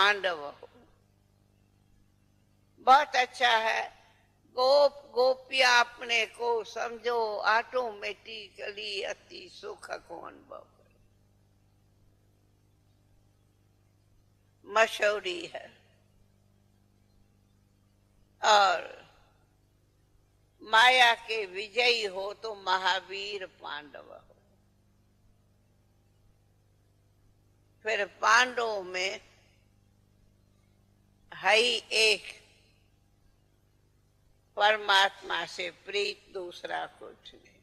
पांडव हो। बहुत अच्छा है। गोप गोपिया अपने को समझो ऑटोमेटिकली अति सुख को अनुभव करो। मशहूरी है। और माया के विजयी हो तो महावीर पांडव हो। फिर पांडवों में है ही एक परमात्मा से प्रीत, दूसरा कुछ नहीं।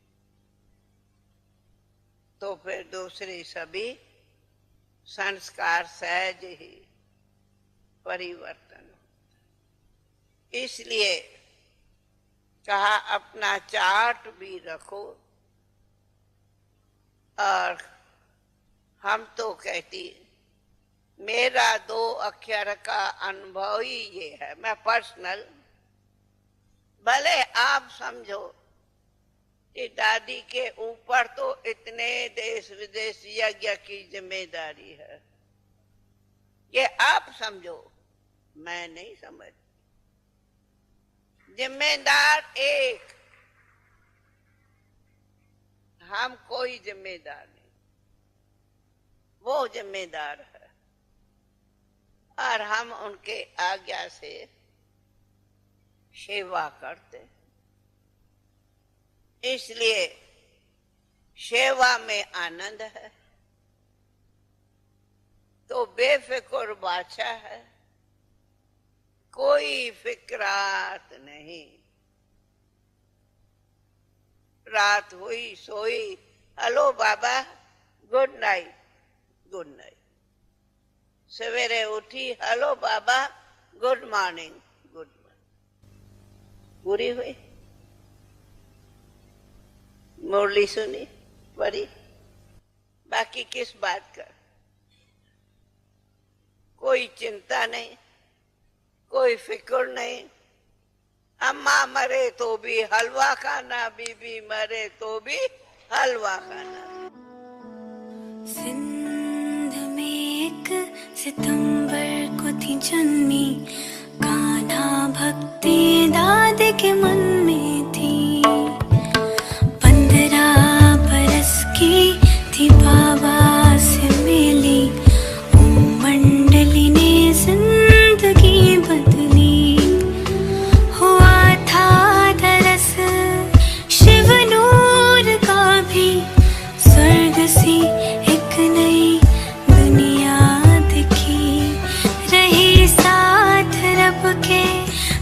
तो फिर दूसरे सभी संस्कार सहज ही परिवर्तन हो। इसलिए कहा अपना चार्ट भी रखो। और हम तो कहती मेरा 2 अक्षर का अनुभव ही ये है। मैं पर्सनल, भले आप समझो कि दादी के ऊपर तो इतने देश विदेश यज्ञ की जिम्मेदारी है, ये आप समझो, मैं नहीं समझ। जिम्मेदार एक, हम कोई जिम्मेदार नहीं, वो जिम्मेदार है। और हम उनके आज्ञा से सेवा करते। इसलिए सेवा में आनंद है। तो बेफिक्र बादशाह है, कोई फिक्रात नहीं। रात हुई सोई, हेलो बाबा, गुड नाइट, गुड नाइट। सवेरे उठी, हेलो बाबा, गुड मॉर्निंग, गुड मॉर्निंग। पूरी हुई। मुरली सुनी, पढ़ी, बाकी किस बात का कोई चिंता नहीं, कोई फिक्र नहीं। अम्मा मरे तो भी हलवा खाना, बीबी मरे तो भी हलवा खाना। सिंध में एक सितंबर को थी जन्मी, कान्हा भक्ति दाद के मन में थी। 15 बरस की थी बाबा से मिली, मंडली ने जिंदगी बदली। हुआ था दरस शिव नूर का भी, स्वर्ग सी एक नई दुनिया दिखी। रही साथ रब के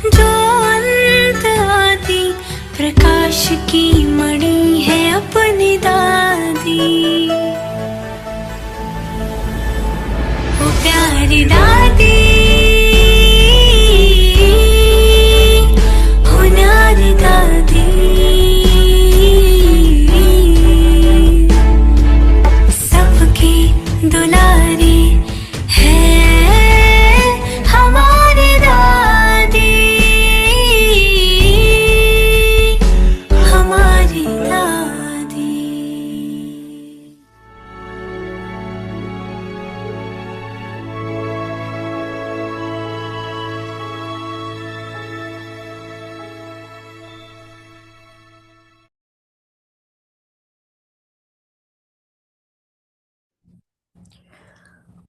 जो अंत आदि, प्रकाश की मणि है अपनी दादी। वो प्यारी दादी, हो न्यारी दादी, सबकी दुलारी है हमारी दादी, हमारी दादी।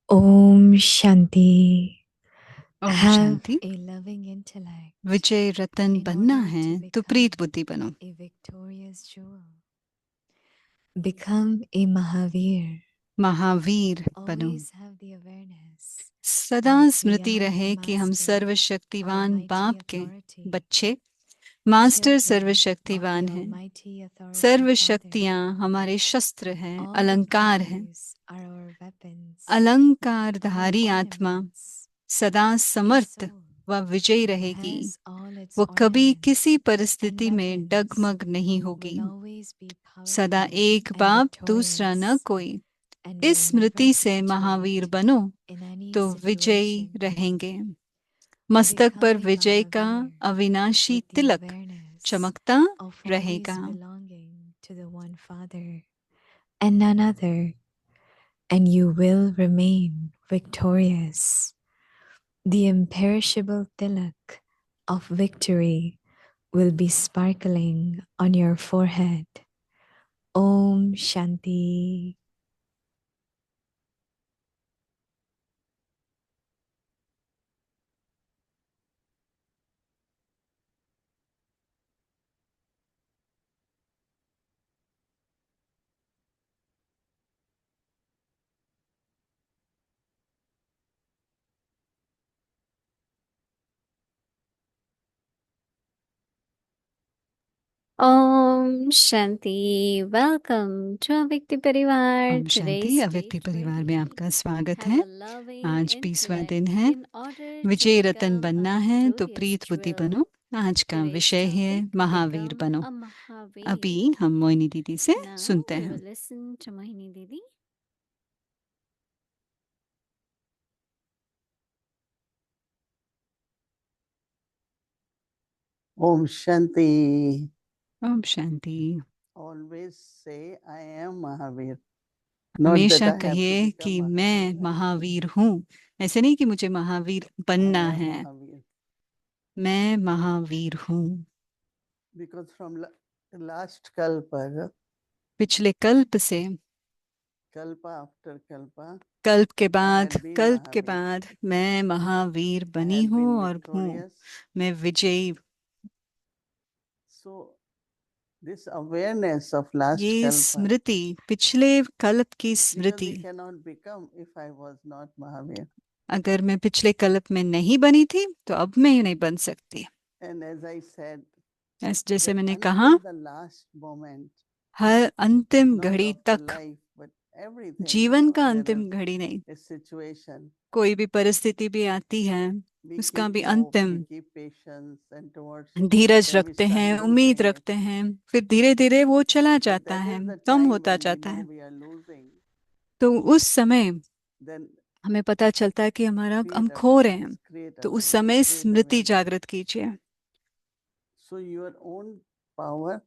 Om Shanti. Om Have Shanti. a loving intellect, Vijay Ratan in बनना order है to तो become प्रीत बुद्धि बनो। a victorious jewel. Become a Mahavir. Mahavir बनो। Always have the awareness सदा that स्मृति we are रहे the कि हम master, सर्वशक्तिवान almighty बाप के authority, बच्चे, मास्टर children of सर्वशक्तिवान the हैं। almighty authority सर्व Father. शक्तियाँ हमारे शस्त्र हैं, All अलंकार हैं। others are our weapons, अलंकारधारी our आत्मा ornaments. सदा The समर्थ soul व विजयी रहेगी। has all its वो कभी ornaments किसी and परिस्थिति में weapons, डगमग नहीं होगी। will always be सदा powerful एक and बाप दूसरा न victorious, कोई। and इस will स्मृति never से महावीर fluctuate बनो in any तो विजयी situation. रहेंगे। To मस्तक पर become a विजय का Mahavir अविनाशी with the तिलक awareness चमकता of always रहेगा। belonging to the one Father and none other, and you will remain victorious. The imperishable tilak of victory will be sparkling on your forehead. Om Shanti. Om Shanti. Welcome to Avyakti Parivar. Om Shanti Today's अव्यक्ति date परिवार में आपका 28. स्वागत Have है। a loving आज 20वां intellect दिन है। in order to Vijay Ratan become बनना a है तो victorious प्रीतवती jewel. बनो। आज का Today's विषय है topic, महावीर become बनो। a Mahavir. अभी हम मोहिनी दीदी से Now सुनते we हैं। will listen to Mohini Didi. Om Shanti. Om Shanti. Always say I am Mahavir. Not that हमेशा I have to कहिए become कि Mahavir. मैं महावीर हूँ। ऐसे नहीं कि मुझे महावीर I बनना am है, Mahavir. मैं महावीर हूँ। Because from last kalpa, पिछले कल्प से, kalpa after kalpa, कल्प के I बाद had been कल्प के Mahavir. बाद मैं महावीर I बनी had हूँ been और हूँ victorious. मैं विजयी। So this awareness of last ये kalpa, स्मृति, पिछले कल्प की because Smriti, we cannot become if I was not Mahavir. अगर मैं पिछले कल्प में नहीं बनी थी तो अब मैं नहीं बन सकती। And as I said, जैसे that मैंने until कहा, the last moment, हर अंतिम not घड़ी of the तक, life, but everything, जीवन का there अंतिम is घड़ी नहीं, a situation. कोई भी परिस्थिति भी आती है, We उसका keep भी hope, अंतिम, we keep patience, and towards Dheeraj then we रखते start हैं, उम्मीद losing it. रखते हैं, फिर धीरे धीरे वो चला But जाता that है, is the कम time होता when we जाता know है। we are losing. तो उस समय Then हमें पता चलता है कि हम create खो रहे हैं। awareness, create तो उस awareness, समय create स्मृति awareness. जागृत कीजिए। So your own power,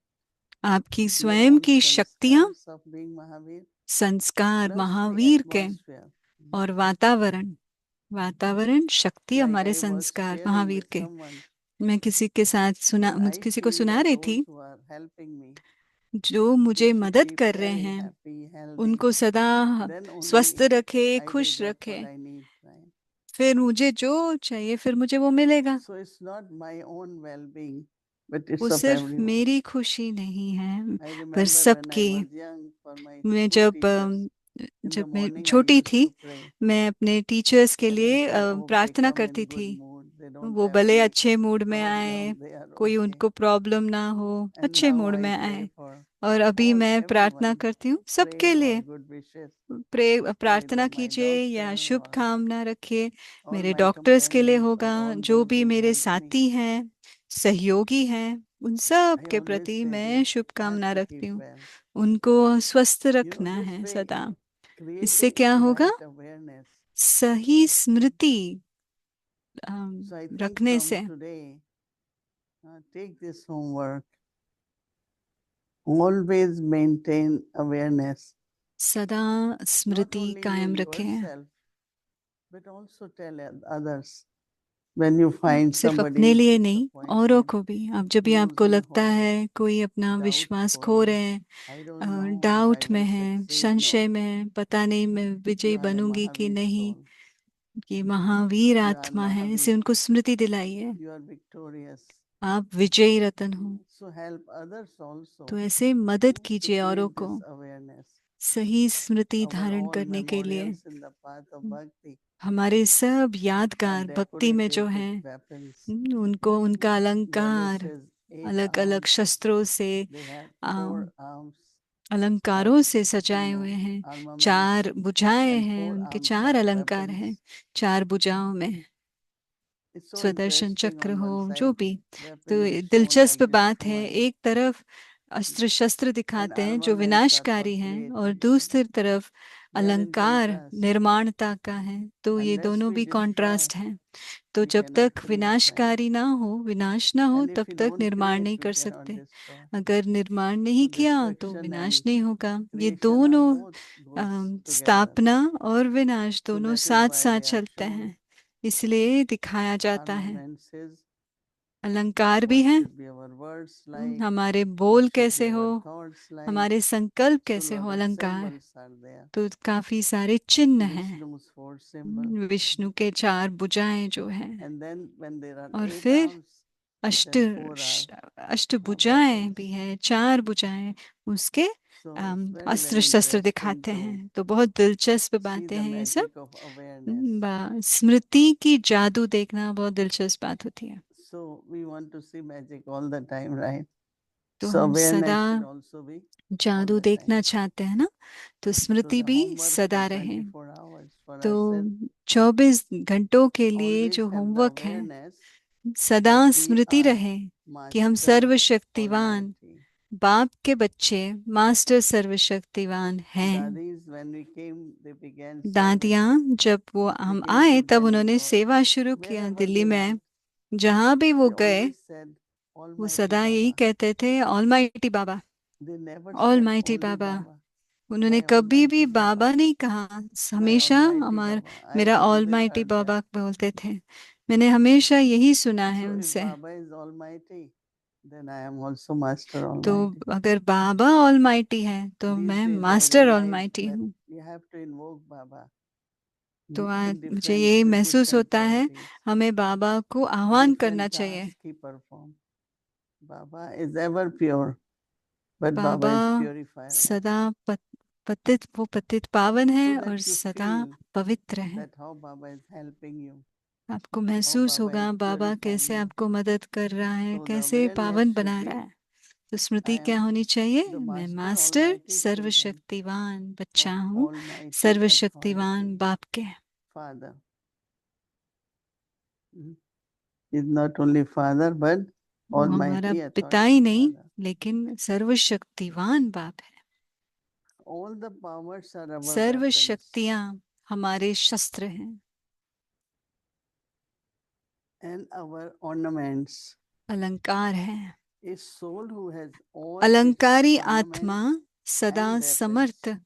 आपकी your स्वयं own की शक्तियां, sanskars of being Mahavir, संस्कार plus the महावीर के atmosphere. और वातावरण, वातावरण शक्ति Like हमारे I was संस्कार sharing महावीर with के। someone मैं किसी के साथ that I किसी को feel सुना that रही those थी, who are helping me, जो they मुझे should मदद keep कर रहे very हैं, happy, healthy. उनको सदा Then स्वस्थ only रखे, I will खुश get रखे, what I need. Right? फिर मुझे जो चाहिए फिर मुझे वो मिलेगा। So it's not my own well-being, but it's वो of सिर्फ everyone. मेरी खुशी नहीं है, I पर remember when I सबकी। was young, for my मैं school teachers, in the जब मैं morning I छोटी used थी, to pray. मैं अपने टीचर्स के And I लिए said, oh, they प्रार्थना come in करती good थी, mood. They don't वो have भले any अच्छे मूड में आए, problem. They are कोई okay. उनको प्रॉब्लम ना हो, And अच्छे now मूड I में pray आए। for और अभी all, मैं प्रार्थना everyone. करती हूँ Pray सबके or लिए। good wishes. प्रार्थना Either my कीजिए या doctor शुभ or कामना रखिए, all मेरे my डॉक्टर्स के लिए companions or होगा, all जो those भी who मेरे help me. साथी हैं, सहयोगी हैं, उन सब I के always प्रति say मैं they have शुभकामना to रखती keep हूँ। well. उनको स्वस्थ You know, रखना this है way सदा। इससे creating क्या होगा? right awareness. सही स्मृति So I think रखने from से today, take this homework. Always maintain awareness. सदा Not स्मृति only you कायम रखें। yourself, but also tell others. When you find सिर्फ somebody अपने is लिए नहीं, औरों disappointed, को भी। अब जब भी आपको losing लगता hope, है कोई अपना विश्वास खो doubtful, रहे हैं, I don't know if I doubt में will है, succeed. No, संशय में है, पता नहीं मैं you विजयी are a बनूंगी कि Mahavir नहीं, soul. ये महावीर You are आत्मा है, इसे Mahavir. उनको स्मृति दिलाइए। You are victorious. आप विजयी रतन हो। So help others also तो ऐसे मदद to कीजिए औरों create को this awareness. सही स्मृति Our धारण all करने के लिए। memorials in the path of bhakti हमारे सब are यादगार भक्ति में जो decorated with हैं, weapons, उनको उनका अलंकार goddesses, 8 अलग अलग arms. शस्त्रों से, They have uh, 4 arms अलंकारों of, से सजाए हुए हैं। armaments 4 भुजाएं and हैं, 4 उनके arms 4 of अलंकार weapons. हैं, 4 भुजाओं में। It's so स्वदर्शन interesting. चक्र On हो, one जो side, भी। तो weapon is shown दिलचस्प like this बात है, coin, एक तरफ अस्त्र शस्त्र and दिखाते हैं जो armaments are for विनाशकारी हैं, और creation. दूसरी तरफ They are in अलंकार contrast. निर्माणता का है। तो ये Unless दोनों we भी destroy, कॉन्ट्रास्ट हैं। तो we जब cannot तक create, right? विनाशकारी ना हो, विनाश ना हो, And if तब we तक don't निर्माण create, नहीं we कर cannot सकते। destroy. अगर निर्माण So नहीं किया तो destruction विनाश and नहीं होगा। ये creation are दोनों both goes together. स्थापना और विनाश So दोनों that is साथ why साथ they are चलते shown. हैं। इसलिए दिखाया जाता है। ornaments, अलंकार भी what हैं। should be our words like, हमारे what बोल should be कैसे हो, our thoughts like. हमारे संकल्प So कैसे हो, lot of अलंकार। symbols are there. तो काफी सारे चिन्ह हैं। Vishnu's four symbols. विष्णु के 4 भुजाएं जो हैं। And then when there are और 8 फिर arms, अष्ट then 4 are अष्टभुजाएं भी buckles. हैं, 4 भुजाएं उसके So it's very, अस्त्र very शस्त्र interesting दिखाते to हैं। तो बहुत दिलचस्प see बातें the हैं ये सब। magic of awareness. स्मृति की जादू देखना बहुत दिलचस्प बात होती है। So we want to see magic all the time, right? तो So हम सदा awareness should also be all जादू the देखना time. चाहते हैं ना, तो So स्मृति the भी homework सदा for रहे। 24 hours for तो us is 24 घंटों के लिए always जो have the होमवर्क है, awareness सदा that we स्मृति are रहे कि हम Master सर्वशक्तिवान Almighty. बाप के बच्चे, मास्टर सर्वशक्तिवान हैं। Dadis, when we came, they began serving. दादियाँ जब वो They हम came आए to तब Delhi, उन्होंने so सेवा शुरू किया wherever दिल्ली they में। went, जहाँ भी वो they गए always said, वो Almighty सदा यही Baba. कहते थे, almighty Baba, They never said almighty only Baba. Baba. उन्होंने My कभी भी Almighty बाबा Baba. नहीं कहा, My हमेशा Almighty Baba. I मेरा always ऑलमाइटी heard that. बाबा बोलते थे। मैंने हमेशा यही सुना है So if उनसे। Baba is Almighty, then I am also Master तो Almighty. अगर बाबा ऑलमाइटी है तो These मैं days I master realize almighty that हूँ। you have to invoke Baba तो in आज मुझे different ये with महसूस different होता है, qualities. हमें बाबा को आह्वान करना Different चाहिए। tasks he perform. Baba is ever pure, but Baba Baba is purifier also. सदा वो पतित पावन है So और that you सदा feel पवित्र है। that how Baba is helping you, आपको how महसूस Baba होगा is बाबा purifying कैसे you. आपको मदद कर रहा है, So the कैसे awareness पावन should बना be, रहा है। तो I स्मृति क्या am होनी चाहिए, the मैं Master मास्टर Almighty children सर्वशक्तिवान बच्चा of हूँ, Almighty सर्वशक्तिवान Authority बाप के। Father. Is not only Father but वो हमारा Almighty पिता ही Authority नहीं, Father. लेकिन सर्वशक्तिवान बाप है। All the powers are our serve weapons. शक्तियां हमारे शस्त्र हैं। And our ornaments. अलंकार हैं। A soul who has all अलंकारी its आत्मा ornaments सदा and समर्थ weapons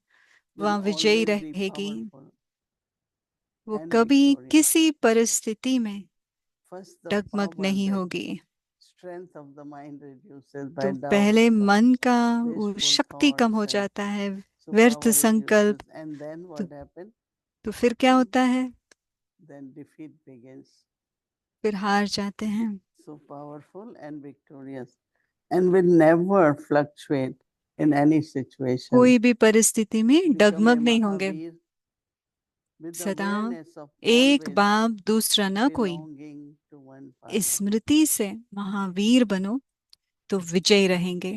व will विजयी always be रहेगी। powerful वो and कभी victorious. किसी परिस्थिति में First, the डगमग power नहीं that होगी। strength of the mind reduces by तो doubts पहले or मन का वो wasteful शक्ति कम हो thoughts, and जाता है, so व्यर्थ power संकल्प। reduces. And then तो, what happened? तो फिर क्या होता है, Then defeat begins. फिर हार जाते हैं। So powerful and victorious, and will never fluctuate in any situation. कोई भी परिस्थिति में Become a डगमग नहीं होंगे। Mahavir with the सदा awareness of एक always बाप दूसरा न कोई, belonging to one इस Father स्मृति से महावीर बनो तो विजयी रहेंगे।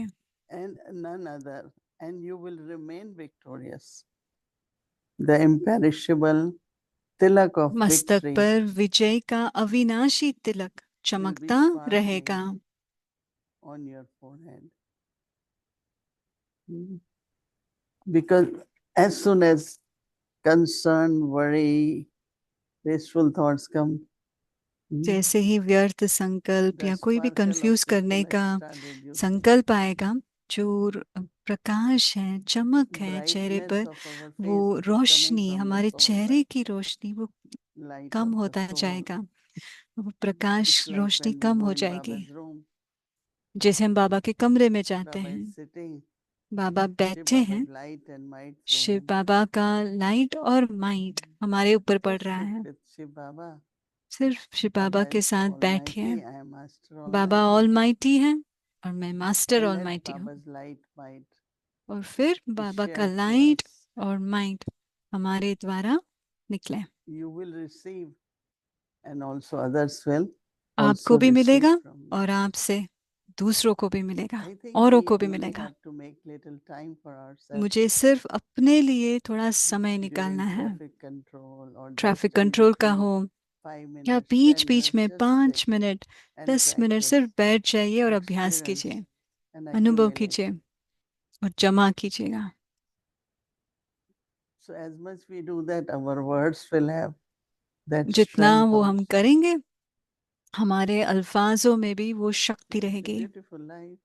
and none other, and you will remain victorious. The imperishable tilak of मस्तक victory पर विजय का अविनाशी तिलक will be चमकता रहेगा। sparkling on your forehead. Because as soon as concern, worry, wasteful thoughts come, जैसे ही व्यर्थ संकल्प the या कोई भी sparkle of कंफ्यूज करने intellect का start reducing. संकल्प आएगा, जो प्रकाश है, चमक है चेहरे Brightness पर, of our वो face is coming Roshni, from the हमारे soul, चेहरे right? की रोशनी वो Light कम of the होता soul. जाएगा, वो प्रकाश It's like Roshni when we come go हो in जाएगी। Baba's room, जैसे हम बाबा के कमरे में जाते Baba हैं, is sitting, बाबा Shiv बैठे हैं, Baba's light and might through Shiv him. बाबा का लाइट और माइट हमारे ऊपर पड़ Just रहा sit है। with Shiv Baba. सिर्फ शिव बाबा Baba के is साथ बैठिए। Almighty, I am Master Baba Almighty. Almighty है और मैं मास्टर And let ऑलमाइटी हूँ। Baba's light, might और फिर be बाबा का shared to लाइट us. और माइट हमारे द्वारा निकले। You will receive, and also others will आपको also भी receive मिलेगा from me. और आपसे दूसरों को भी मिलेगा, I think औरों we को भी only मिलेगा। have to make little time for ourselves मुझे सिर्फ अपने लिए थोड़ा समय निकालना during है। traffic control or just traffic in control का between, हो 5 या minutes, बीच 10 बीच minutes, में just 5 sit minute and 10 minute practice, सिर्फ बैठ जाइए और अभ्यास experience कीजिए, and अनुभव accumulate. कीजिए और जमा कीजिएगा। So as much we do that, our words will have that जितना strength वो हम also. करेंगे, हमारे अल्फाजों में भी वो शक्ति It's a रहेगी। beautiful life,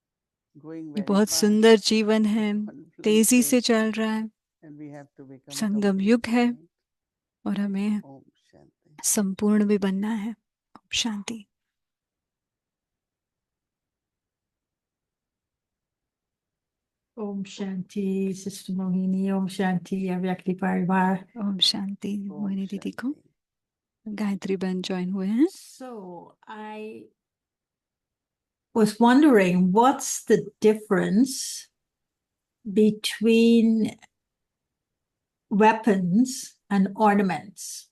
going ये very बहुत fast, सुंदर जीवन है, conflict तेजी से age, चल रहा है, and we have to become संगम युग है complete. और हमें Om Shanti. संपूर्ण भी बनना है। Om Shanti. Om Shanti, Sister Mohini, Om Shanti, Avyakti Parivar. Om Shanti. Om Mohini दीदी को Shanti. गायत्री बहन ज्वाइन हुए हैं। So I was wondering what's the difference between weapons and ornaments?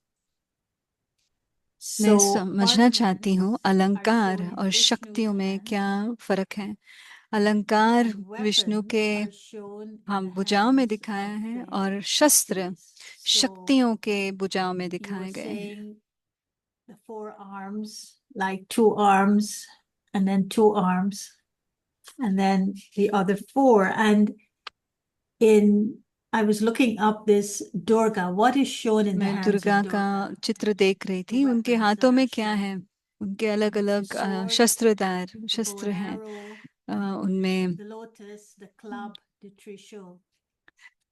मैं So समझना चाहती हूँ ornaments are अलंकार shown in और शक्तियों Vishnu's में hands, क्या फर्क है। अलंकार and विष्णु weapons के are shown in हम the भुजाओं में hands दिखाया of है the और शस्त्र Shaktis. So शक्तियों के भुजाओं में you were दिखाए गए हैं। saying the 4 arms, like 2 arms, and then 2 arms, and then the other 4. And I was looking up this Durga. What is shown in the मैं hands दुर्गा of का Durga? चित्र देख रही The थी। उनके weapons हाथों that में are क्या है? shown. उनके अलग It's the अलग sword, शस्त्रदार the bow शस्त्र and हैं। arrow, उनमें the lotus, the club, the trishul. And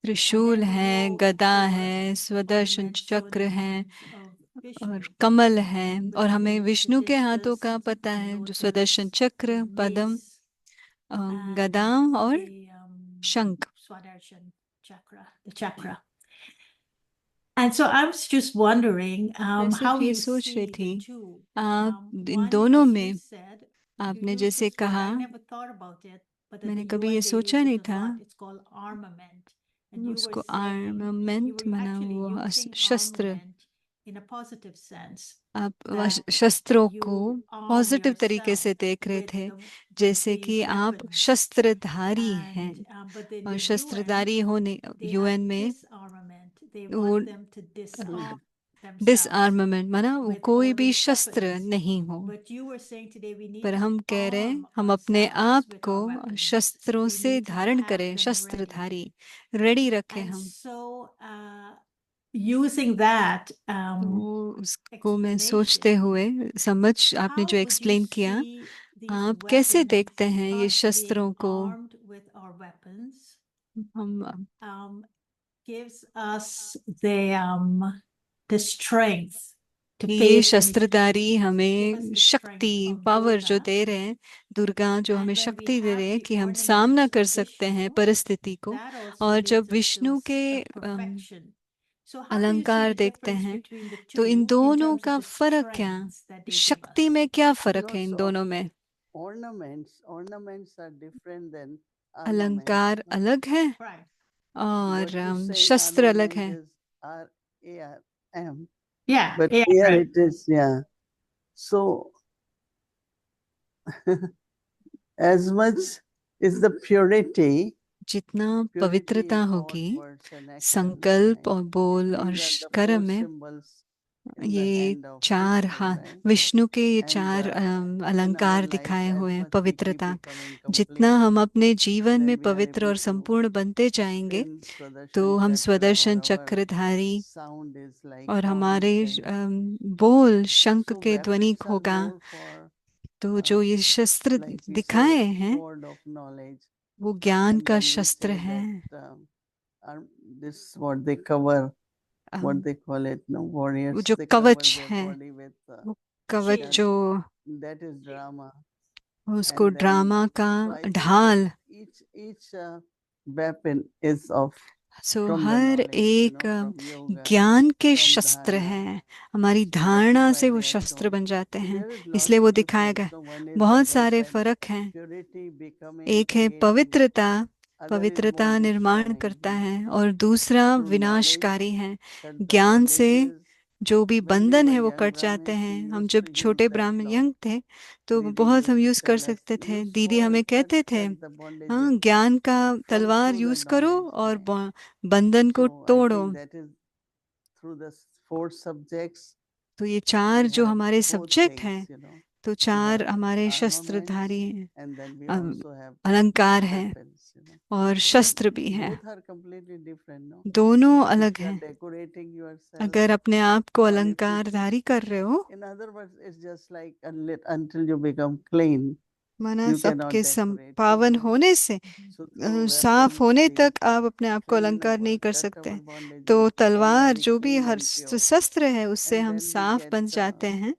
त्रिशूल then है, below गदा for है, स्वदर्शन ornaments shown चक्र in the है hands of और Vishnu. कमल है। But और हमें the विष्णु के हाथों discus, का पता the है, जो lotus, स्वदर्शन चक्र, the पद्म, mace, and गदा और the शंख। Swadershan chakra, the chakra. And so I was just wondering मैं सिर्फ how ये you सोच रही see थी, the two. आप इन One, दोनों as में you said, you आपने use जैसे this word. कहा, I never thought about it, but at मैंने the कभी ये UN they सोचा use नहीं it a था, lot. It's called armament. And you were उसको saying you आर्मामेंट were माना, actually वो using शस्त्र। armament in a positive sense. आप That शस्त्रों को you arm पॉजिटिव तरीके से yourself देख रहे with थे, the जैसे these कि आप weapons. शस्त्रधारी हैं। And but in और the UN शस्त्रधारी होने they यूएन have में disarmament. They वो want them to disarm themselves डिसआर्मामेंट माना वो with कोई all भी these शस्त्र weapons. नहीं हो। But you were saying today we need पर to हम कह रहे हैं arm हम अपने ourselves आप with को our weapons. शस्त्रों We से need to धारण have करें, them ready. शस्त्रधारी रेडी रखें And हम। so using that तो उसको मैं सोचते explanation, हुए, समझ आपने how जो would you एक्सप्लेन किया, see these आप कैसे weapons, देखते हैं ये us शस्त्रों being को? armed with our weapons, हम gives us the strength to ये face any शस्त्रधारी situation. Give us हमें the शक्ति, strength of पावर जो Durga. दे रहे हैं, दुर्गा जो हमें And when we शक्ति दे have रहे हैं the कि हम ornaments सामना कर of सकते हैं Vishnu, परिस्थिति को। that also और leads जब us to विष्णु के perfection. So how do you see अलंकार the देखते difference हैं, between the तो इन two in दोनों terms of का the फर्क क्या, strengths that they give शक्ति us? में क्या फर्क है इन So दोनों में? ornaments are different than armaments. अलंकार No? अलग है Right. और What you say शस्त्र अलग armament है। is R-A-R-M, Yeah. but Yeah. here Right. it is, yeah. So as much is the purity, जितना purity पवित्रता in thought, होगी words and actions, संकल्प right? और बोल और These are the कर्म 4 में, symbols in the ये hand of चार Vishnu, right? विष्णु के ये And चार in our अलंकार lives, दिखाए as हुए हैं। much we keep पवित्रता, becoming जितना complete, हम अपने जीवन then में we are पवित्र और able to संपूर्ण बनते जाएंगे, spin तो Swadarshan हम Chakra, स्वदर्शन or our Chakradhari sound is like और horn हमारे can. बोल शंख So के ध्वनि weapons are होगा। more for तो जो ये शस्त्र like we दिखाए say हैं sword of knowledge, वो ज्ञान and का then we शस्त्र say है। that this what they cover, what they call it, no, वो warriors, जो they cover कवच their है, body with वो कवच Shield. जो that is drama. उसको And then, ड्रामा का so I think that ढाल। each weapon is of so from the her knowledge, एक from yoga, ज्ञान के from शस्त्र dharana. हैं, हमारी So that is धारणा why से वो they are शस्त्र shown. बन जाते So हैं, there is इसलिए lot वो of दिखाया difference. गया। No, one is, बहुत as I सारे said, फर्क हैं। purity becoming एक है again, पवित्रता, other is पवित्रता more निर्माण destroying, करता है, और दूसरा through knowledge, विनाशकारी है। cut the ज्ञान से bondages. जो भी When we बंधन were है वो young कट जाते Brahmins, we हैं। हम used जब to use छोटे that ब्राह्मण law. यंग थे तो Didi बहुत हम used to यूज कर tell us, सकते थे। use दीदी sword, हमें कहते थे, cut the bondages हाँ, ज्ञान का from तलवार through the यूज करो knowledge, और right? बंधन को So I तोड़ो। think that is through the 4 subjects, तो ये चार we जो have हमारे both सब्जेक्ट हैं, things. तो We चार have हमारे armaments, शस्त्रधारी हैं, and then we um, also have अलंकार हैं weapons. और So शस्त्र भी हैं। both are completely different, no? दोनों If अलग you are हैं। decorating yourself, अगर अपने आप को or if अलंकारधारी कर रहे हो, in other words, it's just like until you become clean, माना You सबके cannot decorate. पावन होने से So through साफ weapons, होने we तक आप अपने आप को clean अलंकार नहीं our, कर cut सकते our हैं। bondages, तो become तलवार very जो भी clean हर and pure. शस्त्र है उससे And हम then we साफ get बन जाते हैं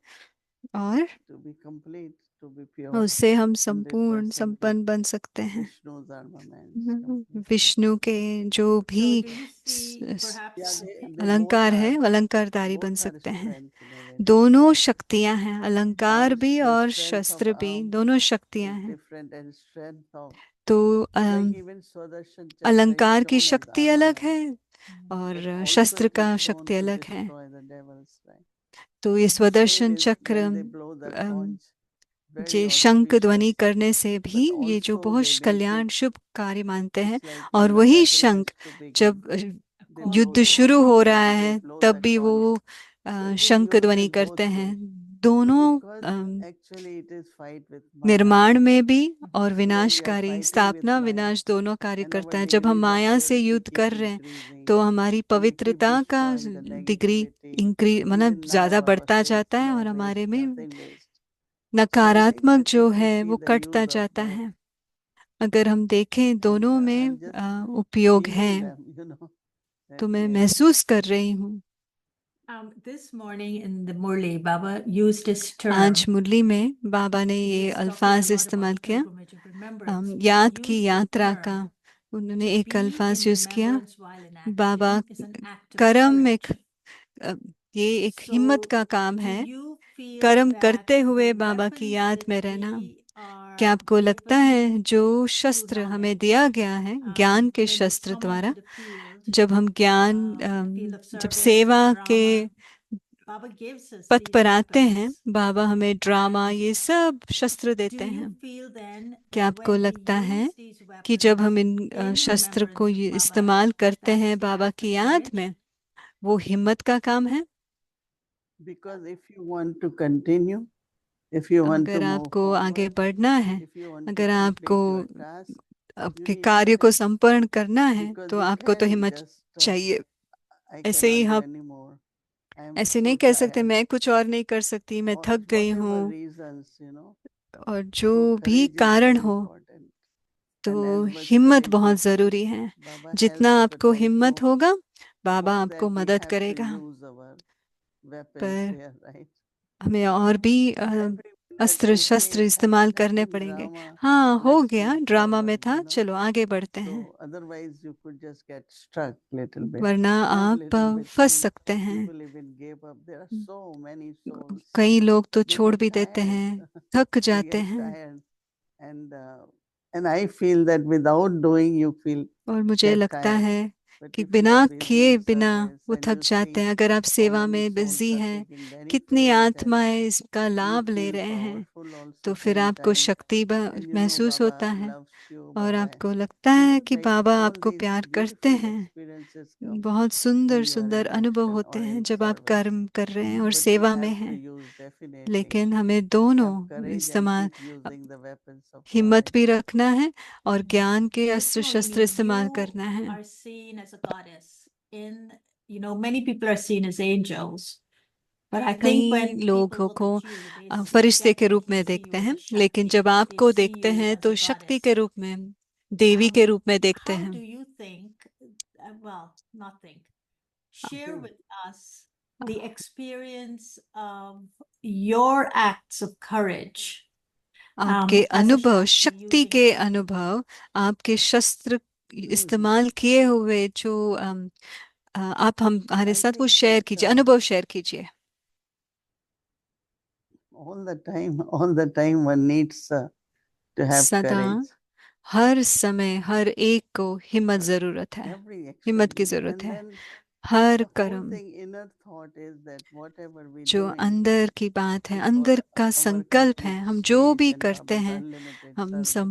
और to be complete, to be pure उससे हम in this संपूर्ण person, संपन्न बन सकते हैं। Vishnu's armaments. completely. विष्णु के जो So भी do you see Yeah, perhaps they both अलंकार है are, अलंकारधारी बन both are सकते हैं। strength in a way. दोनों शक्तियां हैं, अलंकार Arms, भी the और strength of शस्त्र भी, arm दोनों is शक्तियां हैं। different, and strength of, तो like even Swadershan Chakra is अलंकार की shown as शक्ति अलग armament, है but और also शस्त्र it का is shown शक्ति to अलग है। destroy the devils, right? तो ये Same स्वदर्शन is चक्र when they blow the conch, very ये शंख ध्वनि auspicious, करने से भी but ये जो also बहुत they make कल्याण it, शुभ कार्य मानते हैं। it's like और when the वही battle शंख has to begin, जब they blow युद्ध the शुरू हो conch, रहा they है blow तब the भी conch. वो So it is शंख used ध्वनि in करते both हैं। ways. So दोनों because actually it is fight with Maya, निर्माण में भी और when we are विनाशकारी fighting with स्थापना Maya, विनाश दोनों कार्य and करता our है। जब हम degrees of माया से purity युद्ध keep कर रहे हैं increasing, तो हमारी we keep पवित्रता का destroying the डिग्री negativity. मतलब Even now ज्यादा our बढ़ता sense जाता है और flow हमारे waste, में nothing waste. So I think नकारात्मक that जो if we है see वो the कटता use of जाता both, है। अगर हम देखें and दोनों में I'm just उपयोग feeling है them, तो that मैं yes, महसूस कर रही हूँ। this morning in the Murli, Baba used this term. आज मुरली में बाबा ने He ये was talking अल्फाज a lot about इस्तेमाल किया, pilgrimage of remembrance. He याद की used the यात्रा term का। उन्होंने to एक be अल्फाज in यूज किया, remembrance while in Baba action is an act of कर्म एक courage. ये एक हिम्मत So का काम do है। you feel कर्म that करते हुए the बाबा की weapons याद that में रहना। we क्या are आपको लगता given है जो through शस्त्र हमें knowledge, दिया गया है ज्ञान के when we शस्त्र come द्वारा, onto the field, जब हम ज्ञान the field of जब service, सेवा के drama, Baba gives us पथ these पर आते हैं, weapons. बाबा हमें ड्रामा And ये सब शस्त्र do देते you हैं। feel then क्या that आपको when we लगता है use these कि जब हम weapons इन in शस्त्र को remembrance of Baba, इस्तेमाल करते that हैं is the बाबा act की of याद courage? में, वो हिम्मत का काम है? because if you want to continue, if you want to अगर move आपको आगे forward, बढ़ना है, if you want to अगर आपको complete your task, you आपके need कार्य को courage, संपन्न करना है because तो you आपको तो can't हिम्मत just चाहिए। I ऐसे ही cannot do हम anymore. I am ऐसे so नहीं कह सकते tired. मैं कुछ और नहीं कर सकती, मैं Or थक गई whatever हूँ। reasons, और जो so भी courage is कारण very हो, important. तो And as much हिम्मत courage बहुत you feel, जरूरी है। Baba जितना helps, but आपको हिम्मत also होगा बाबा for आपको that we मदद have to करेगा। use our weapons पर here, right? हमें और भी Everyone has अस्त्र to say शस्त्र it has इस्तेमाल करने happened पड़ेंगे। drama. हाँ, हो Let's गया, move ड्रामा में forward, था, चलो आगे बढ़ते हैं। So otherwise you could just get stuck little bit. वरना Not आप little bit, फंस some सकते हैं। people even gave up. There are so many souls. कई लोग तो They छोड़ get भी देते tired. हैं, थक They जाते get हैं। tired. And I feel that without doing you feel और मुझे get लगता tired. है But कि if you are बिना busy किए in बिना service वो and थक you जाते see हैं। अगर आप how सेवा many में souls बिजी are हैं, taking कितनी benefit and आत्माएं इसका you लाभ ले feel रहे हैं, powerful तो also फिर same आपको time. शक्ति And महसूस Baba होता है loves you, और Baba. आपको लगता है कि Like बाबा all आपको these प्यार करते beautiful हैं। experiences come बहुत सुंदर when you are सुंदर in अनुभव action होते or हैं in जब आप service. कर्म कर रहे हैं और But we सेवा में have to हैं। use definitely. लेकिन हमें Have दोनों courage and इस्तेमाल keep using the weapons of हिम्मत भी knowledge. रखना है और ज्ञान के Miss अस्त्र शस्त्र Mohini, इस्तेमाल you करना है। are seen as a goddess in, many people are seen as angels. But I think कई when people लोगों look को at you, they फरिश्ते के रूप definitely में see देखते you as हैं, a लेकिन Shakti. जब They आपको see देखते you हैं as तो a शक्ति goddess. के रूप में, देवी के रूप में देखते How हैं। do you think, well, not think, share with us the experience of your acts of courage आपके as a अनुभव, Shakti शक्ति using के your weapon. अनुभव, आपके शस्त्र इस्तेमाल किए हुए जो आप हमारे I साथ वो think शेयर that कीजिए, अनुभव शेयर कीजिए। all the time one needs to have सदा, courage. हर समय, हर एक को हिम्मत जरूरत है, Every हिम्मत की action. जरूरत And है। then हर the whole कर्म, thing, inner thought is that whatever we जो doing अंदर की बात है, is for अंदर का our संकल्प है, complete हम जो space भी and करते Baba's हैं, unlimited हम service for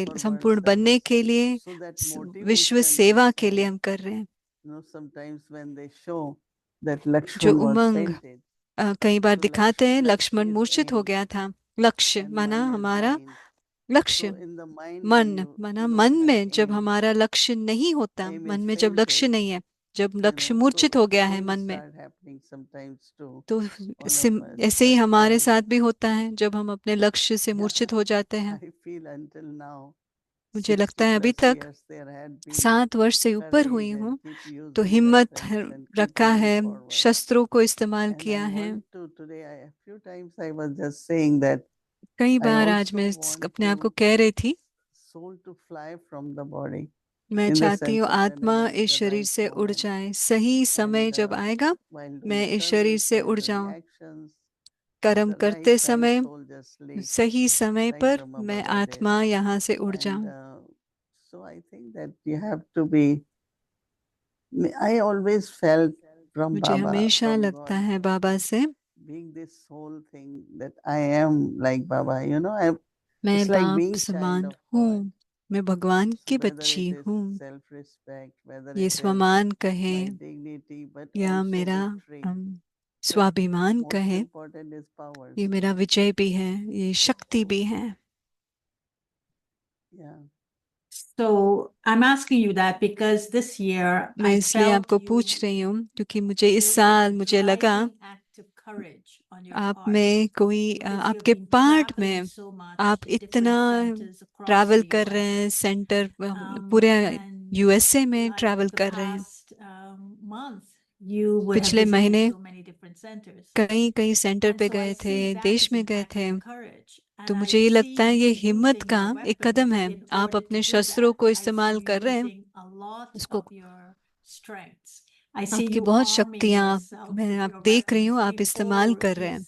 world संपूर्ण बनने service. के लिए, So that विश्व motivation सेवा is के लिए so, हम कर रहे हैं। sometimes when they show that जो Lakshman was उमंग fainted, कई बार so दिखाते हैं, लक्ष्मण Lakshmi's मूर्छित हो aim गया था। लक्ष्य and माना mine is हमारा mind. So लक्ष्य, in the mind when मन you माना don't मन have में जब aim, हमारा लक्ष्य नहीं होता, aim मन is में जब लक्ष्य fainted, नहीं है, जब you लक्ष्य know, मूर्छित so हो गया है things मन में, start happening sometimes to तो all of us. ऐसे ही But हमारे साथ भी होता है जब हम अपने लक्ष्य से yeah, मूर्छित हो जाते हैं। I feel until now, मुझे लगता 60 है अभी plus तक years, there had been 7 वर्ष से ऊपर हुई courage हूँ and keep तो using हिम्मत weapons and keep रखा moving है, forward. शस्त्रों को इस्तेमाल And I किया है। want to today, a few times I was just saying that कई I बार आज also मैं want अपने आप को to कह रही थी, soul to fly from the body मैं in the चाहती sense हूँ of आत्मा whenever is इस the शरीर right से उड़ moment. जाए, सही समय And जब आएगा while मैं doing इस शरीर service, से while उड़ doing जाऊं। actions, कर्म the करते right समय soul just leaves, सही समय like पर Brahma मैं Baba did. आत्मा यहाँ से उड़ And जाऊं। so I think that you have to be. I always felt from मुझे Baba, हमेशा from लगता God, है बाबा से, being this whole thing that I am like Baba. You know, मैं it's like बाप being child समान of हूँ, God. मैं भगवान So की whether बच्ची it is हूँ। self-respect, whether ये it is स्वमान my कहें dignity, but या also मेरा victory. Plus, स्वाभिमान most कहें, important is powers. ये मेरा विजय भी है, ये शक्ति भी है। Yeah. So I'm asking you that because this year मैं I इसलिए felt आपको you पूछ रही हूँ क्योंकि मुझे इस doing a साल मुझे लगा driving act of courage on your आप part में कोई because you've आपके been पार्ट traveling में so much आप to इतना different centers across travel the कर रहे US. हैं, सेंटर पूरे And यूएसए में like ट्रैवल the कर रहे हैं। past month, you have पिछले visited महीने so many different centers. कई कई सेंटर And पे so I गए थे, see that देश as में an गए act थे। of courage. तो And मुझे I ये see लगता है ये you हिम्मत using का your एक कदम है। weapons in आप order अपने to do शस्त्रों that. को I see इस्तेमाल you कर रहे हैं, using a lot उसको of your strengths. I see आपकी you बहुत arming शक्तियां yourself मैं with आप your देख रही हूँ weapons आप इस्तेमाल before कर रहे हैं।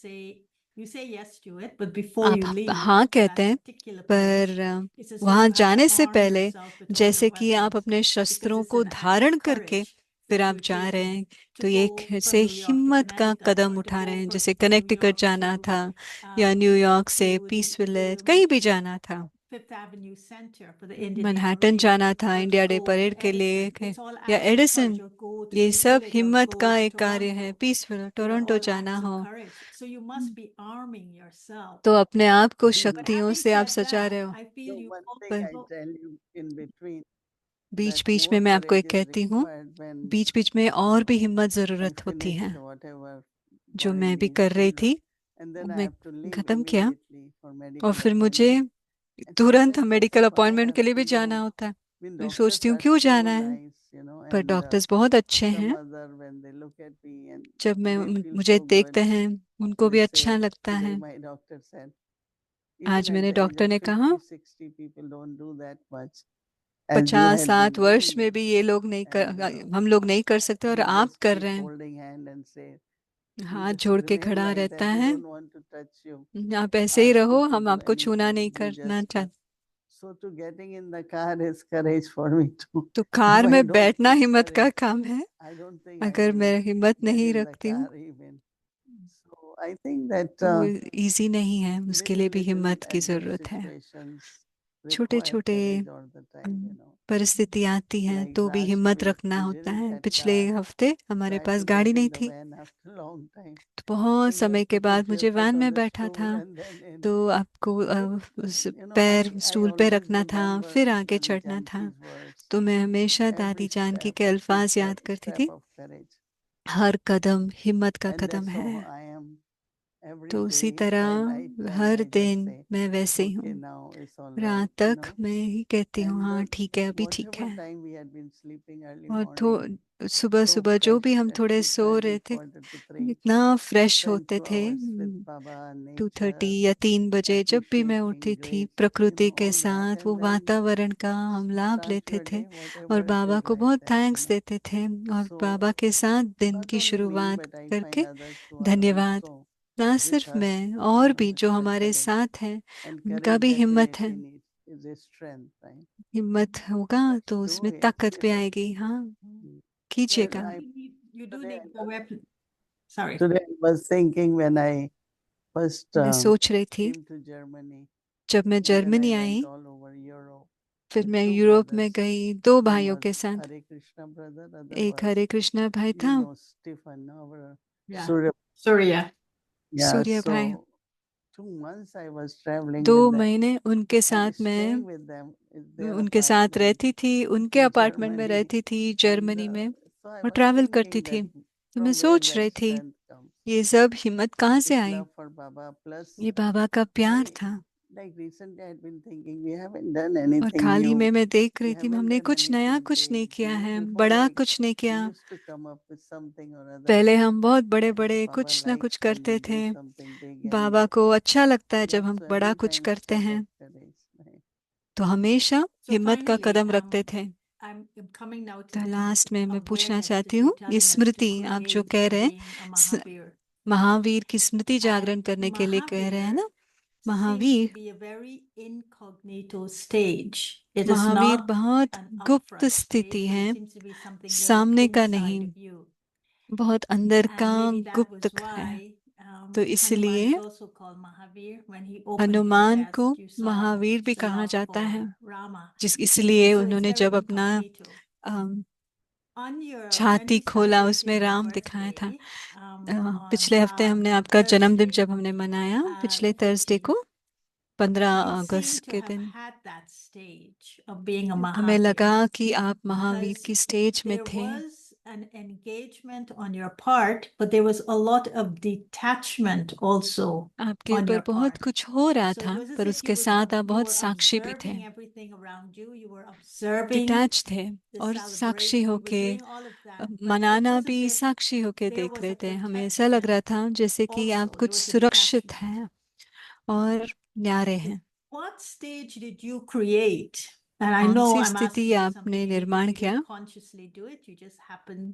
you say yes to it, but before आप you leave हाँ to कहते that हैं, particular पर place, it's as though वहां you have to जाने से arm पहले yourself with all your जैसे कि आप weapons अपने because शस्त्रों it's को an act धारण of करके courage फिर that आप you're जा रहे taking हैं। to तो ये go from से New York to हिम्मत का Connecticut कदम or to उठा रहे go हैं, जैसे from New कनेक्टिकट York जाना to था या न्यूयॉर्क से to पीस the विलेज कहीं भी जाना था, Fifth Avenue Center for the Indian Day Manhattan Parade जाना था or to India day go parade to के लिए Edison. It's all या acts of Edison, courage, or go to ये सब Princeton or हिम्मत go का to एक कार्य है। Toronto. Peace They're Toronto all जाना acts of हो, courage. So you must be arming yourself. तो अपने आप को But शक्तियों having से आप said सजा that, रहे हो। I feel So you one thing पर I also tell you in between beach that बीच में more मैं आपको courage एक is कहती हूँ, required when बीच बीच में और भी हिम्मत I जरूरत होती है। finished whatever जो God in मैं भी me कर रही filled, थी and वो then I मैं have to leave खत्म किया immediately for और medical फिर मुझे appointment. And तुरंत sometimes I medical say, why I appointment के have लिए to भी जाना go? होता है। I mean, मैं doctors सोचती हूँ are क्यों so जाना है, nice, you know, पर and डॉक्टर्स बहुत अच्छे some हैं। other when they look at me and जब मैं they feel मुझे so good, देखते हैं उनको they भी say, अच्छा लगता today है। my doctor said, आज even at मेरे the age डॉक्टर of ने कहा 50, 60, people don't do that much as you पचास had सात been वर्ष doing में it. भी ये लोग नहीं And कर, हम लोग नहीं कर सकते और he आप just कर keep रहे हैं। holding hand and say, you हाथ just जोड़ के remain खड़ा like रहता that. We है, don't want to touch you, आप ऐसे ही ask you रहो, to हम do आपको छूना anything. नहीं You करना just. चाहते। So to getting in the car is courage for me too. तो If कार I में don't बैठना feel हिम्मत का courage, काम है, I don't think I अगर will मैं हिम्मत get नहीं in the रखती हूँ car even. So I think that तो वो इजी नहीं है, उसके लिए little भी little हिम्मत की adverse जरूरत है। situations छोटे require छोटे courage all the time, you know. परिस्थिति आती है Like तो भी last हिम्मत week, रखना we होता didn't है। had पिछले car. हफ्ते हमारे Tried पास to गाड़ी get नहीं in the थी, van after a long time. तो बहुत And you समय have के to बाद put your मुझे foot वैन on में the बैठा stool था, and then in. तो आपको उस You know, पैर I स्टूल पे always रखना था, remember फिर आगे Dadi चढ़ना था। Janki's words. तो मैं हमेशा दादी Every जानकी step के is अल्फाज a याद करती step थी, of courage. हर कदम हिम्मत का And कदम that's है। how I am every तो उसी day. By night तरह time, हर I just दिन say, मैं वैसे ही okay, हूँ, now it's all right, रात you तक know. मैं ही कहती हूँ And हाँ but ठीक है, अभी ठीक whatever है। time we had been sleeping early और morning, सुबह so सुबह जो fresh भी हम at थोड़े सो रहे 2:30, थे, 2:45, इतना फ्रेश spent होते थे। 2 hours with Baba, 2:30 nature, या 3 बजे जब भी मैं appreciating उठती थी, grace, you प्रकृति know, के all that. साथ वो And then वातावरण का हम लाभ start लेते your थे day, और whatever it बाबा is को like बहुत that, you थैंक्स know. देते थे और So बाबा के साथ दिन not की only me, शुरुआत but I find करके others who are धन्यवाद। also ना with सिर्फ us, मैं you और know, भी जो the हमारे courage. साथ हैं And उनका courage भी हिम्मत है। definitely needs is a strength, right? हिम्मत होगा तो Do उसमें it, ताकत you भी know. आएगी। हाँ, Mm. Well, कीजिएगा। you do today, need the weapon. Sorry. today I was thinking when I first मैं सोच रही थी came to Germany, जब मैं and then I Germany went I, all over Europe फिर with मैं 2 यूरोप में brothers. गई 2 भाइयों One के was साथ। Hare Krishna brother, other एक was, हरे कृष्णा भाई you था, know, Stephen, our Yeah. Surya. Surya. Yeah, सूर्य भाई। so 2 months I was traveling दो with them महीने उनके and साथ staying मैं with them in their उनके साथ apartment रहती थी, उनके in अपार्टमेंट में Germany. रहती थी And जर्मनी में। So I और was ट्रैवल करती thinking थी। that तो मैं from where सोच रही that थी strength comes. ये सब हिम्मत कहाँ से This I. love for Baba plus ये बाबा का प्यार I था। like recently I had been thinking we haven't done और anything खाली new. में मैं देख We रही थी haven't हमने done कुछ नया anything कुछ नहीं big. किया है, Before बड़ा like कुछ नहीं we किया। used to come up with something or other. पहले हम बहुत बड़े And बड़े Baba कुछ ना कुछ likes when करते we थे। do something big and बाबा को अच्छा लगता है we जब हम also बड़ा every कुछ time करते step हैं, up courage. Right? तो हमेशा So हिम्मत का finally, कदम रखते थे। I'm coming now to तो this लास्ट में मैं पूछना awareness चाहती that हूँ, you're ये telling us to स्मृति आप जो create कह रहे हैं, being a Mahavir. महावीर की स्मृति जागरण And करने के लिए कह रहे हैं ना। seems to Mahavir be a very incognito stage. It is Mahavir not बहुत an गुप्त upfront स्थिति stage, but है, it seems to be something very सामने का inside नहीं, of you. बहुत अंदर का And maybe that was गुप्त है। why तो Hanuman इसलिए is also called Mahavir. When he opened his Hanuman को chest, you saw महावीर भी the कहा love जाता for है, Rama. इसलिए So it's उन्होंने very जब अपना incognito. अम, On your, छाती when we खोला celebrated उसमें your राम दिखाया था। birthday, on पिछले हफ्ते हमने आपका जन्मदिन जब हमने मनाया, पिछले थर्सडे को 15 you seem अगस्त to के have दिन, had that stage of being a हमें लगा Mahavir. कि आप महावीर Because की स्टेज में there थे। was an engagement on your part, but there was a lot of detachment also आपके on ऊपर your बहुत part. कुछ हो रहा So था, it was as पर if उसके you साथ आप बहुत were साक्षी भी थे, observing everything around you. You were observing detach थे the और साक्षी celebration. You were होके doing all of that. But it मनाना was as भी if साक्षी होके there देख was रहे a थे। हमें ऐसा लग रहा था जैसे कि आप also, कुछ there was a सुरक्षित detachment. हैं और न्यारे हैं। What stage did you create? And I कौन know सी I'm asking स्थिति you आपने something because निर्माण you किया? didn't consciously do it. You just happened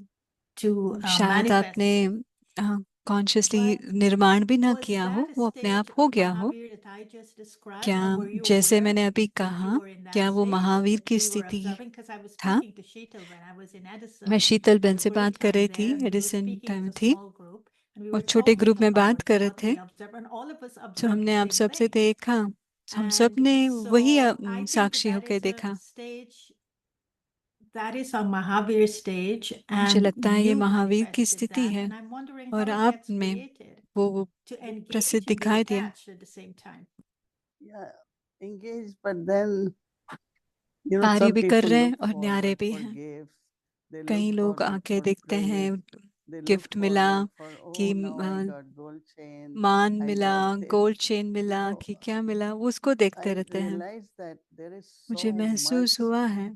to शायद manifest आपने it. कॉन्शियसली But निर्माण भी ना was किया हो, that a वो अपने आप stage हो of गया हो। Mahavir that I just described? क्या And were you जैसे aware मैंने अभी that कहा, you were in that क्या वो stage महावीर that की we were स्थिति observing? Because I was था? speaking to Sheetal when I was in मैं Edison. शीतल We बहन had a से great बात कर time रही थी, there, and we were Edison speaking time as a थी, small group, and we और were छोटे talking ग्रुप में बात about कर रहे what थे। we observed, and all of us तो observed हमने the आप same सबसे thing. देखा, हम And सब ने वही so I think Sakshi that होके is a देखा। stage, that is a Mahavir stage, मुझे and लगता है ये you महावीर की manifested स्थिति that, है and I'm wondering और how it आप gets में created वो to प्रसिद्ध engage and be दिखाई दिया। detached at the same time. Yeah, engaged, but then कार्य some भी कर people रहे हैं look और न्यारे forward भी for हैं। gifts. They कई look लोग forward आके for देखते हैं, praise. They look गिफ्ट मिला forward for, कि oh, now I got gold chain, मान I मिला, got this. गोल्ड चेन मिला So कि क्या मिला, वो उसको देखते I रहते हैं। realized that there is मुझे so महसूस much. हुआ है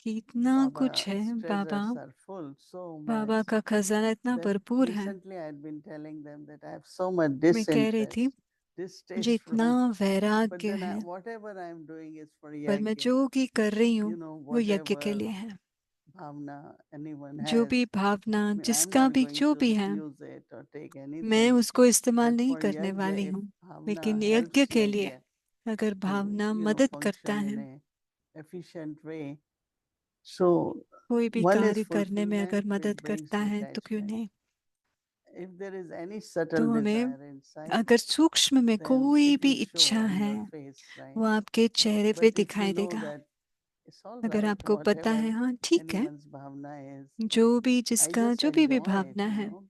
कि इतना कुछ है। Baba's Baba treasures are full, so Baba much. का खजाना इतना That भरपूर है। recently I had been telling them that I have so much मैं कह रही थी disinterest, मुझे इतना distaste from, but वैराग्य then है, whatever I am doing is for पर मैं yajna. जो भी कर रही हूँ You know, वो यज्ञ के whatever लिए है। bhavna anyone जो has, भी भावना I mean, I'm जिसका not भी going जो to भी है, use it or take मैं anything, उसको इस्तेमाल but नहीं for करने yajna, वाली if हूँ। bhavna लेकिन यज्ञ helps के लिए yajna अगर to, भावना you know, मदद करता function in है, a efficient way, so कोई भी one is कार्य करने में अगर fulfillment, मदद it brings करता है तो क्यों detachment. नहीं। If there is any तो subtle हमें desire inside, अगर सूक्ष्म में then कोई it भी will show इच्छा on है your face, right? वो आपके चेहरे पे But if you दिखाई know देगा। that it's all अगर right, आपको पता whatever है, हाँ ठीक है, anyone's bhavna is, जो भी I जिसका just जो भी enjoy it, भावना you है, know.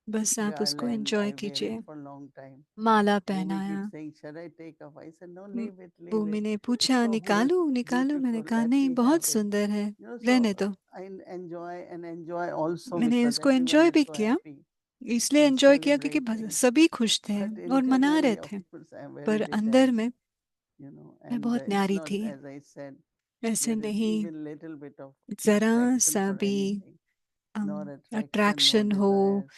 बस आप उसको Garland, एंजॉय I wear कीजिए। it for a long time. Mala Bhumi पहनाया। keeps saying, should I take off? I said, no, leave it, leave Bhumi it. ने पूछा So निकालू निकालू, मैंने beautiful, कहा let नहीं, me बहुत have it. सुंदर है, You know, रहने so दो। I enjoy also मैंने because उसको everyone एंजॉय is भी so किया, happy इसलिए and एंजॉय किया क्योंकि celebrating. सभी खुश थे But और मना रहे internally, of थे, course, I am very पर अंदर detached, में you know, मैं and बहुत it's न्यारी not, थी। as I said, ऐसे there is नहीं even little bit of जरा attraction सा for भी anything, nor attraction, no attraction हो desire.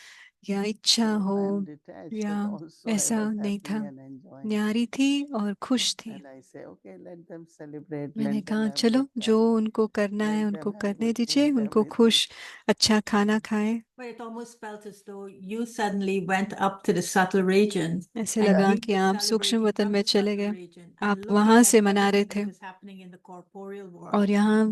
या इच्छा So हो I am detached, या but also I ऐसा was नहीं happy था, and enjoying. न्यारी थी और खुश थी। And I say, okay, let them celebrate, मैंने let them कहा have चलो good जो time, उनको करना है let उनको them have करने good दीजिए, food, उनको everything. खुश अच्छा खाना खाए। But it almost felt as though you suddenly went up to the subtle region ऐसे and लगा you कि were आप सूक्ष्म celebrating वतन from में the चले subtle गए, region आप and वहां looking से at मना रहे everything थे that was happening in the corporeal और world. यहाँ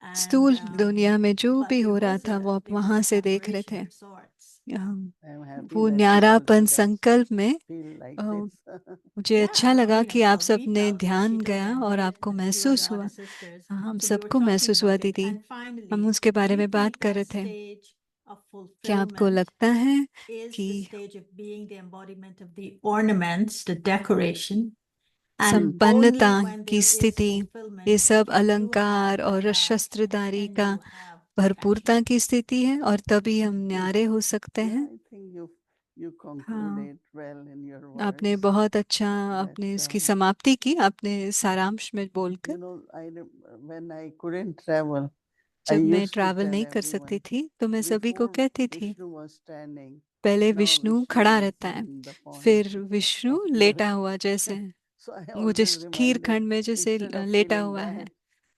And स्थूल दुनिया में जो but भी there हो रहा was था वो आप there was वहां a से देख रहे separation थे। of sorts. I am happy वो that you न्यारापन also got संकल्प में feel like अ, this. मुझे Yeah, अच्छा लगा mean, कि आप well, सब we ने felt, ध्यान Sheetal गया and और did, आपको and a few of the महसूस other हुआ। sisters. हाँ, हम So we were सबको talking महसूस हुआ about it. दीदी, And हम finally, उसके बारे do you में बात think कर that रहे थे। stage of क्या आपको fulfillment लगता है is कि the stage of being the embodiment of the ornaments, the decoration, and संपन्नता only when की there is स्थिति, ये fulfillment सब can you have अलंकार और kaya शस्त्रधारी and का can you have भरपूरता की स्थिति है और तभी हम न्यारे हो सकते Yeah, हैं। I think you हाँ, concluded well in your आपने words. बहुत अच्छा that, अपने इसकी समाप्ति की आपने सारांश में बोलकर। You know, when I couldn't travel, I जब मैं used to ट्रैवल tell नहीं कर सकती everyone, थी तो मैं सभी को before कहती थी, Vishnu was standing, पहले now विष्णु Vishnu खड़ा is रहता है, in the pond फिर विष्णु of लेटा milk. हुआ जैसे, So I मुझे always खीर reminded, खंड में जैसे instead of लेटा feeling हुआ है, bad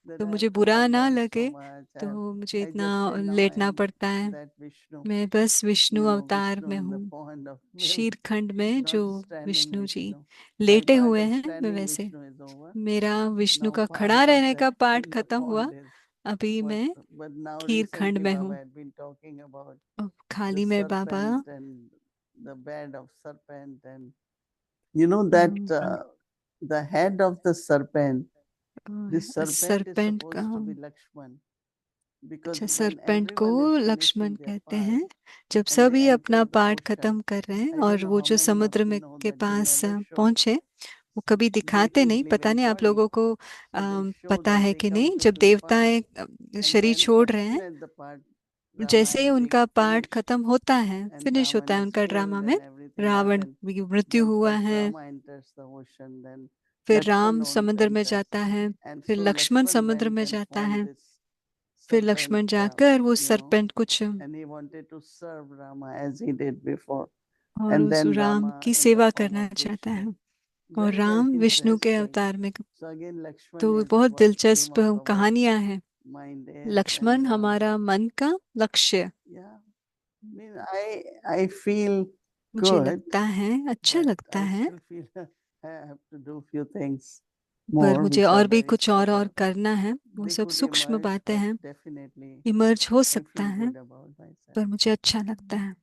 that तो I मुझे have to बुरा lie ना down so लगे, much, तो मुझे I इतना just say now I लेटना am पड़ता है। that Vishnu, मैं बस विष्णु अवतार Vishnu में in the हूँ, pond of milk, शीर खंड में जो not standing Vishnu ji Vishnu. My लेटे part हुए of हैं। मैं standing वैसे Vishnu is over. मेरा विष्णु Now का part खड़ा of रहने का that पाठ in the खत्म हुआ, pond is अभी what. मैं But now खीर खंड recently में Baba हूँ। had been talking about अब the खाली में बाबा serpent and the bed of serpent, and you know that the head of the serpent, this serpent is serpent का, supposed to be Lakshman, because अच्छा, when serpent को everyone is Lakshman finishing their कहते part हैं। जब and they सभी अपना enter the पाठ ocean, खत्म कर रहे हैं I don't और know वो how जो many of समुद्र you में know के that they pass never show, पहुंचे, वो कभी they दिखाते नहीं, keep पता leaving नहीं आप लोगों body. को So they show पता that है they कि नहीं, come to जब this part, देवताएं and शरीर then छोड़ as रहे soon हैं, as the part जैसे ही Ramayana उनका is पाठ finished खत्म होता है, and फिनिश होता Ravan है is उनका ड्रामा killed में, and everything else, Ravan and की मृत्यु then हुआ first है, Rama enters the ocean, then फिर Lakshman राम समुद्र में enters, जाता है, and फिर so लक्ष्मण Lakshman समुद्र went में and जाता found है, this फिर serpent, लक्ष्मण जाकर वो you know, सरपेंट कुछ and he wanted to serve Rama as he did before. और And उस then राम Rama की in the सेवा form करना of चाहता है, Vishnu, और very, राम very विष्णु के interesting. अवतार में। So again, Lakshman तो is बहुत what aim दिलचस्प of our कहानियां हैं। mind is, लक्ष्मण and हमारा मन का लक्ष्य। yeah, I mean, I feel मुझे good, लगता है, अच्छा but लगता I है, still feel I have to do few things पर more, मुझे which are और भी very कुछ और subtle. करना है। वो They सब could सूक्ष्म emerge, बातें but हैं, definitely इमर्ज हो I सकता feel है, good about myself. पर मुझे अच्छा लगता है।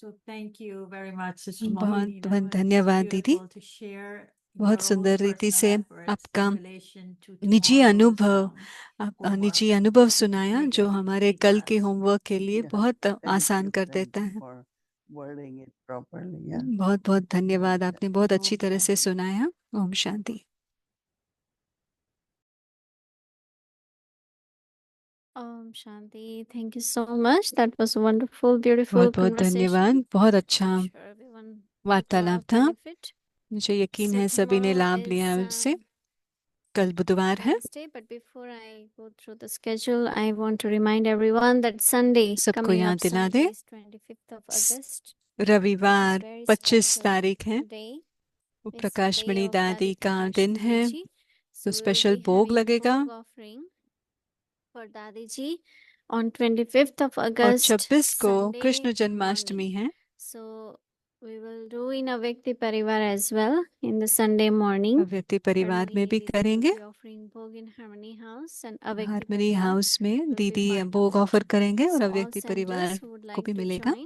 So thank you very much, Sister बहुत Mohini. That बहुत was धन्यवाद दीदी, beautiful to share बहुत your own सुंदर रीति personal से efforts आपका in relation to निजी tomorrow's अनुभव, आप homework. निजी अनुभव सुनाया, Make जो it हमारे easy कल for के us. होमवर्क के लिए Yeah, बहुत thank आसान you. कर Thank देता you है। for wording it properly. Yeah. बहुत बहुत धन्यवाद, Okay. आपने बहुत अच्छी Om तरह से Shanti. सुनाया। Om Shanti. Om Shanti. Thank you so much. That was a wonderful, beautiful बहुत बहुत conversation. धन्यवाद, बहुत अच्छा I'm sure everyone took a lot वार्तालाप of था। benefit. मुझे यकीन So है सभी ने tomorrow लाभ लिया है is उससे। कल बुधवार है। Wednesday, but before I go through the schedule, I want to remind everyone that Sunday सबको coming याद up, दिला दे, Sunday is 25th of August. It's a रविवार very 25 special तारीख है, day. वो It's the Prakash day Mani of दादी Dadi का Prakash दिन है, Dadi ji. तो So we will special be भोग having लगेगा। Bhog offering for Dadi ji on 25th of और August, 26 को Sunday कृष्ण जन्माष्टमी morning. है। So we will do in Avyakti Parivar as well in the Sunday morning. अव्यक्ति परिवार में Parmini भी Didi करेंगे। will be offering Bhog in Harmony House and Avyakti harmony Parivar house में will be दीदी part भोग of offer it. करेंगे और So all अव्यक्ति परिवार centers who would को like भी to मिलेगा। join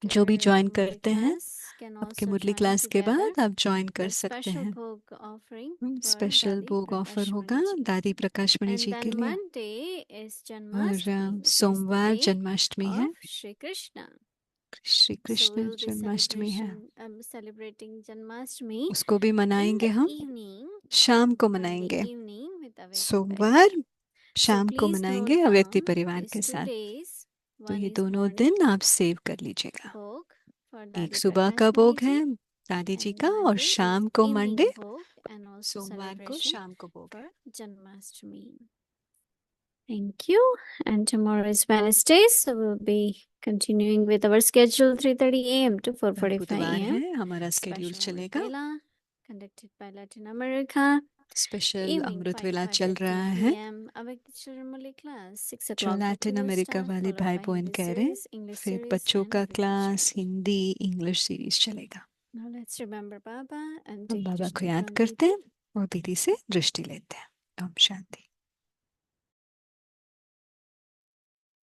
जो भी after ज्वाइन Murli करते हैं, class can आपके also मुरली join क्लास के together. बाद आप ज्वाइन कर The सकते special हैं। Bhog offering for special Dadi भोग ऑफर Prakashmani होगा ji. दादी प्रकाश मणि And जी के then लिए। Monday is और Janmashtami, which is the सोमवार day जन्माष्टमी है, of Shri Krishna. Shri So we Krishna will be Janmashtami है, celebrating Janmashtami उसको भी in मनाएंगे the हम, evening, शाम को Monday मनाएंगे। evening with Avyakti सोमवार Parivar. So शाम को please मनाएंगे note अव्यक्ति down परिवार these के 2 साथ। days. तो One ये is दोनों morning दिन आप सेव कर लीजिएगा। Bhog for एक Dadi सुबह का Prakashmani भोग ji है दादी जी and का, और Monday is शाम को evening Monday, Bhog and also सोमवार को celebration शाम को भोग for है। Janmashtami. Thank you. And tomorrow is Wednesday, so we'll be continuing with our schedule 3:30 a.m. to कल 4:45 बुधवार a.m. है, हमारा स्केड्यूल Special Amrit चलेगा। Vela conducted by Latin America. Special Evening अमृत 5 वेला to चल 5:30 रहा है, p.m. Avyakti Charamali class 6 जो o'clock Latin Bhaktivedanta America start वाले followed भाई by बहन Hindi कह रहे हैं। series, English फिर series बच्चों and का Avyakti class Charan. Hindi English series चलेगा। Now let's remember Baba and हम take बाबा को Drishti याद from करते Didi. हैं और दीदी से दृष्टि लेते हैं। ओम शांति।